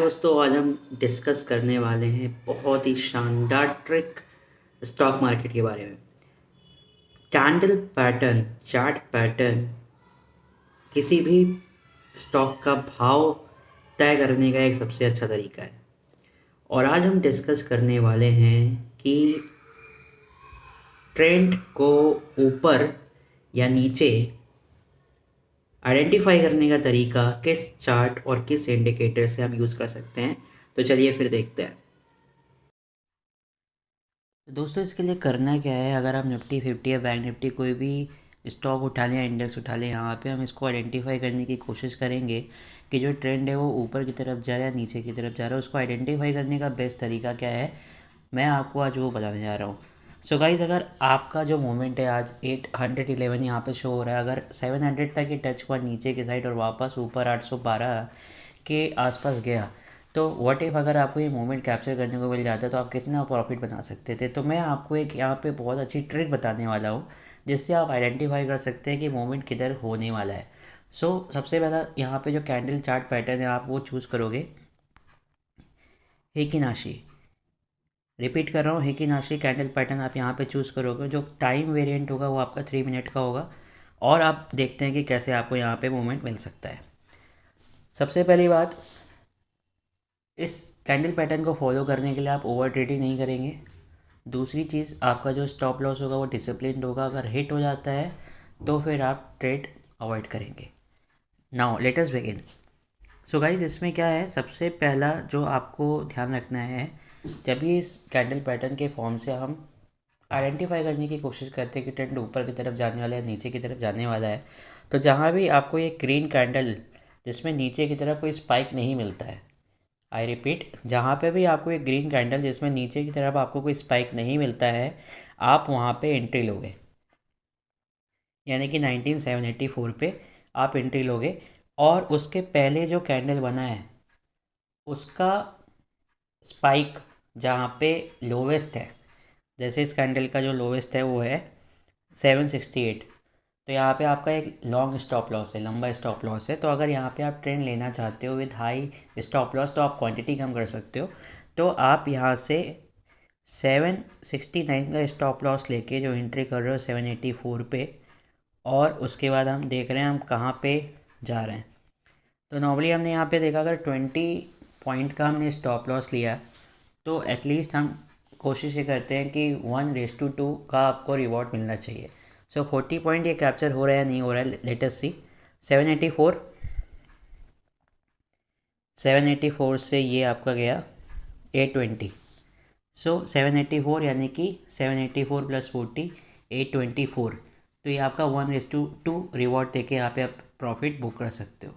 दोस्तों, आज हम डिस्कस करने वाले हैं बहुत ही शानदार ट्रिक स्टॉक मार्केट के बारे में। कैंडल पैटर्न, चार्ट पैटर्न किसी भी स्टॉक का भाव तय करने का एक सबसे अच्छा तरीका है। और आज हम डिस्कस करने वाले हैं कि ट्रेंड को ऊपर या नीचे आइडेंटिफाई करने का तरीका किस चार्ट और किस इंडिकेटर से हम यूज़ कर सकते हैं। तो चलिए फिर देखते हैं। तो दोस्तों, इसके लिए करना क्या है, अगर आप निफ्टी 50 या बैंक निफ्टी कोई भी स्टॉक उठा लें या इंडेक्स उठा लें, यहाँ पे हम इसको आइडेंटिफाई करने की कोशिश करेंगे कि जो ट्रेंड है वो ऊपर की तरफ जा रहा है या नीचे की तरफ जा रहा है। उसको आइडेंटिफाई करने का बेस्ट तरीका क्या है, मैं आपको आज वो बताने जा रहा हूँ। सो गाइज़, अगर आपका जो मोमेंट है आज 811 यहाँ पे शो हो रहा है, अगर 700 तक ही टच हुआ नीचे की साइड और वापस ऊपर 812 के आसपास गया, तो व्हाट इफ़ अगर आपको ये मोमेंट कैप्चर करने को मिल जाता है तो आप कितना प्रॉफिट बना सकते थे। तो मैं आपको एक यहाँ पे बहुत अच्छी ट्रिक बताने वाला हूँ जिससे आप आइडेंटिफाई कर सकते हैं कि मोमेंट किधर होने वाला है। सबसे पहला यहाँ पे जो कैंडल चार्ट पैटर्न है आप वो चूज़ करोगे, हेकिनाशी। रिपीट कर रहा हूँ, हेकिनाशी कैंडल पैटर्न आप यहाँ पे चूज़ करोगे। जो टाइम वेरिएंट होगा वो आपका 3 मिनट का होगा और आप देखते हैं कि कैसे आपको यहाँ पे मूवमेंट मिल सकता है। सबसे पहली बात, इस कैंडल पैटर्न को फॉलो करने के लिए आप ओवर ट्रेडिंग नहीं करेंगे। दूसरी चीज़, आपका जो स्टॉप लॉस होगा वो डिसिप्लिन्ड होगा। अगर हिट हो जाता है तो फिर आप ट्रेड अवॉइड करेंगे। Now let us begin. So guys, इसमें क्या है, सबसे पहला जो आपको ध्यान रखना है, जब भी इस कैंडल पैटर्न के फॉर्म से हम आइडेंटिफाई करने की कोशिश करते हैं कि ट्रेंड ऊपर की तरफ जाने वाला है नीचे की तरफ जाने वाला है, तो जहाँ भी आपको ये ग्रीन कैंडल जिसमें नीचे की तरफ कोई स्पाइक नहीं मिलता है, आई रिपीट, जहाँ पे भी आपको एक ग्रीन कैंडल जिसमें नीचे की तरफ आपको कोई स्पाइक नहीं मिलता है, आप वहाँ पे एंट्री लोगे। यानी कि 19784 पे आप एंट्री लोगे और उसके पहले जो कैंडल बना है उसका स्पाइक जहाँ पे लोवेस्ट है, जैसे इस कैंडल का जो लोवेस्ट है वो है 768, तो यहाँ पे आपका एक लॉन्ग स्टॉप लॉस है, लंबा स्टॉप लॉस है। तो अगर यहाँ पे आप ट्रेंड लेना चाहते हो विद हाई स्टॉप लॉस तो आप क्वांटिटी कम कर सकते हो। तो आप यहाँ से 769 का स्टॉप लॉस लेके जो एंट्री कर रहे हो 784 पे, और उसके बाद हम देख रहे हैं हम कहाँ पे जा रहे हैं। तो नॉर्मली हमने यहाँ पे देखा, अगर 20 पॉइंट का हमने स्टॉप लॉस लिया तो एटलीस्ट हम कोशिश ये करते हैं कि 1:2 का आपको रिवॉर्ड मिलना चाहिए। 40 पॉइंट ये कैप्चर हो रहा है नहीं हो रहा है, लेट अस सी। 784, 784 से ये आपका गया 820। 784 यानी कि 784 प्लस 40, 824। तो ये आपका 1:2 रिवॉर्ड देके यहाँ पे आप प्रॉफिट बुक कर सकते हो,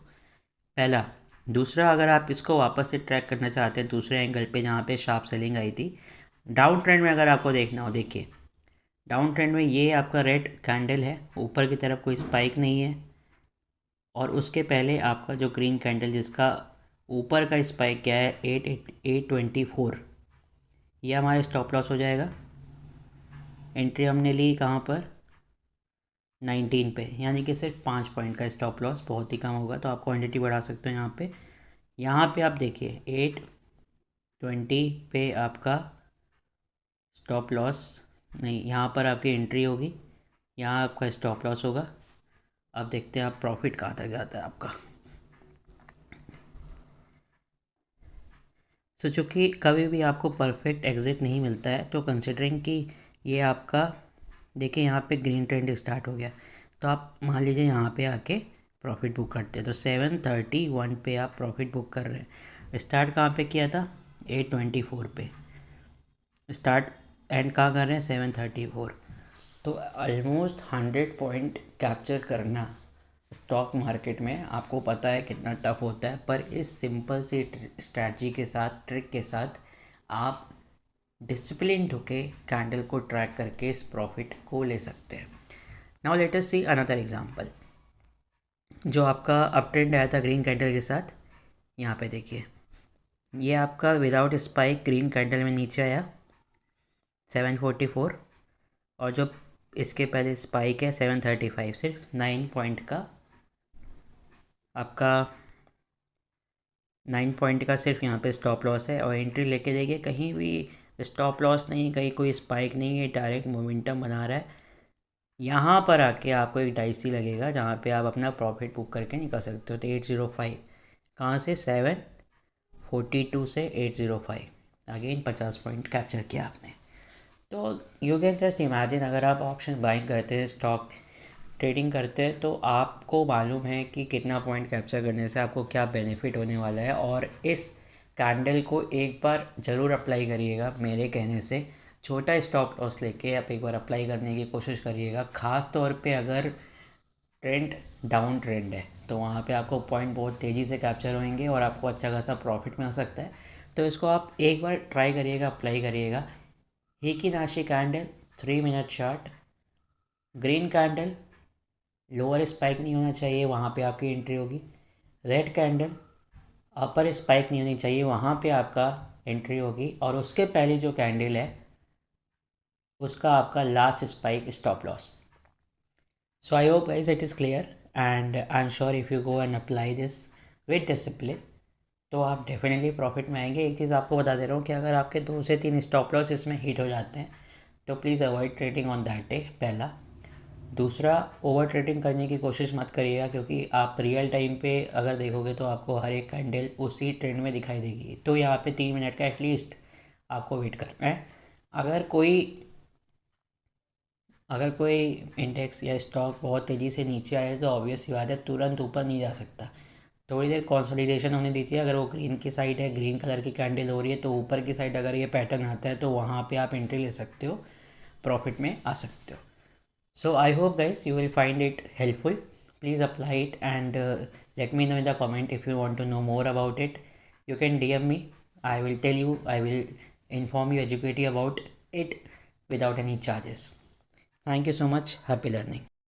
पहला। दूसरा, अगर आप इसको वापस से ट्रैक करना चाहते हैं दूसरे एंगल पे जहाँ पे शार्प सेलिंग आई थी, डाउन ट्रेंड में अगर आपको देखना हो, देखिए डाउन ट्रेंड में ये आपका रेड कैंडल है, ऊपर की तरफ कोई स्पाइक नहीं है, और उसके पहले आपका जो ग्रीन कैंडल जिसका ऊपर का स्पाइक क्या है 824, ये हमारा स्टॉप लॉस हो जाएगा। एंट्री हमने ली कहाँ पर, 19 पे, यानी कि सिर्फ 5 पॉइंट का स्टॉप लॉस, बहुत ही कम होगा। तो आप क्वांटिटी बढ़ा सकते हो यहाँ पे। यहाँ पे आप देखिए 820 पे आपका स्टॉप लॉस नहीं, यहाँ पर आपकी एंट्री होगी, यहाँ आपका स्टॉप लॉस होगा। अब देखते हैं आप प्रॉफिट कहाँ तक जाता है आपका। चूँकि कभी भी आपको परफेक्ट एग्जिट नहीं मिलता है, तो कंसिडरिंग कि ये आपका, देखिए यहाँ पे ग्रीन ट्रेंड स्टार्ट हो गया, तो आप मान लीजिए यहाँ पे आके प्रॉफिट बुक करते हैं, तो 731 पे आप प्रॉफिट बुक कर रहे हैं। स्टार्ट कहाँ पे किया था, 824 पे स्टार्ट, एंड कहाँ कर रहे हैं, 734। तो ऑलमोस्ट 100 पॉइंट कैप्चर करना स्टॉक मार्केट में आपको पता है कितना टफ होता है, पर इस सिंपल सी स्ट्रैटेजी के साथ, ट्रिक के साथ, आप डिसिप्लिन होके कैंडल को ट्रैक करके इस प्रॉफिट को ले सकते हैं। Now let us see another example. जो आपका अप ट्रेंड आया था ग्रीन कैंडल के साथ, यहाँ पे देखिए ये आपका विदाउट स्पाइक ग्रीन कैंडल में नीचे आया 744, और जो इसके पहले स्पाइक है 735, सिर्फ 9 पॉइंट का आपका 9 पॉइंट का सिर्फ यहाँ पे स्टॉप लॉस है और एंट्री लेके देखिए कहीं भी स्टॉप लॉस नहीं, कहीं कोई स्पाइक नहीं है, डायरेक्ट मोमेंटम बना रहा है। यहाँ पर आके आपको एक डाइसी लगेगा जहाँ पे आप अपना प्रॉफिट बुक करके निकल सकते हो। तो 805 कहाँ से 742 से 805 अगेन 50 पॉइंट कैप्चर किया आपने। तो यू कैन जस्ट इमेजिन, अगर आप ऑप्शन बाइंग करते हैं, स्टॉक ट्रेडिंग करते हैं, तो आपको मालूम है कि कितना पॉइंट कैप्चर करने से आपको क्या बेनिफिट होने वाला है। और इस कैंडल को एक बार ज़रूर अप्लाई करिएगा मेरे कहने से। छोटा स्टॉप लॉस लेके आप एक बार अप्लाई करने की कोशिश करिएगा। ख़ास तौर पे अगर ट्रेंड डाउन ट्रेंड है तो वहाँ पे आपको पॉइंट बहुत तेज़ी से कैप्चर होंगे और आपको अच्छा खासा प्रॉफिट मिल सकता है। तो इसको आप एक बार ट्राई करिएगा, अप्लाई करिएगा। हेकी नाशी candle 3 minute chart, green candle, lower spike नहीं होना चाहिए, वहाँ पे आपकी एंट्री होगी। रेड कैंडल, अपर स्पाइक नहीं होनी चाहिए, वहाँ पे आपका एंट्री होगी। और उसके पहले जो कैंडल है उसका आपका last spike stop loss. So I hope guys it is clear, and I'm sure if you go and apply this with discipline तो आप डेफिनेटली प्रॉफिट में आएंगे। एक चीज़ आपको बता दे रहा हूँ कि अगर आपके 2 से 3 स्टॉप लॉस इसमें हिट हो जाते हैं तो please avoid trading on that day, पहला। दूसरा, ओवर ट्रेडिंग करने की कोशिश मत करिएगा, क्योंकि आप रियल टाइम पे अगर देखोगे तो आपको हर एक कैंडल उसी ट्रेंड में दिखाई देगी। तो यहाँ पे 3 मिनट का एटलीस्ट आपको वेट करना है। अगर कोई इंडेक्स या स्टॉक बहुत तेज़ी से नीचे आए तो ऑब्वियस सी बात है तुरंत ऊपर नहीं जा सकता। थोड़ी देर कंसोलिडेशन होने दीजिए। अगर वो ग्रीन की साइड है, ग्रीन कलर की कैंडल हो रही है, तो ऊपर की साइड अगर ये पैटर्न आता है तो वहाँ पे आप एंट्री ले सकते हो, प्रॉफिट में आ सकते हो। So I hope guys you will find it helpful. Please apply it and let me know in the comment if you want to know more about it. You can DM me. I will tell you, I will inform you, educate you about it without any charges. Thank you so much. Happy learning.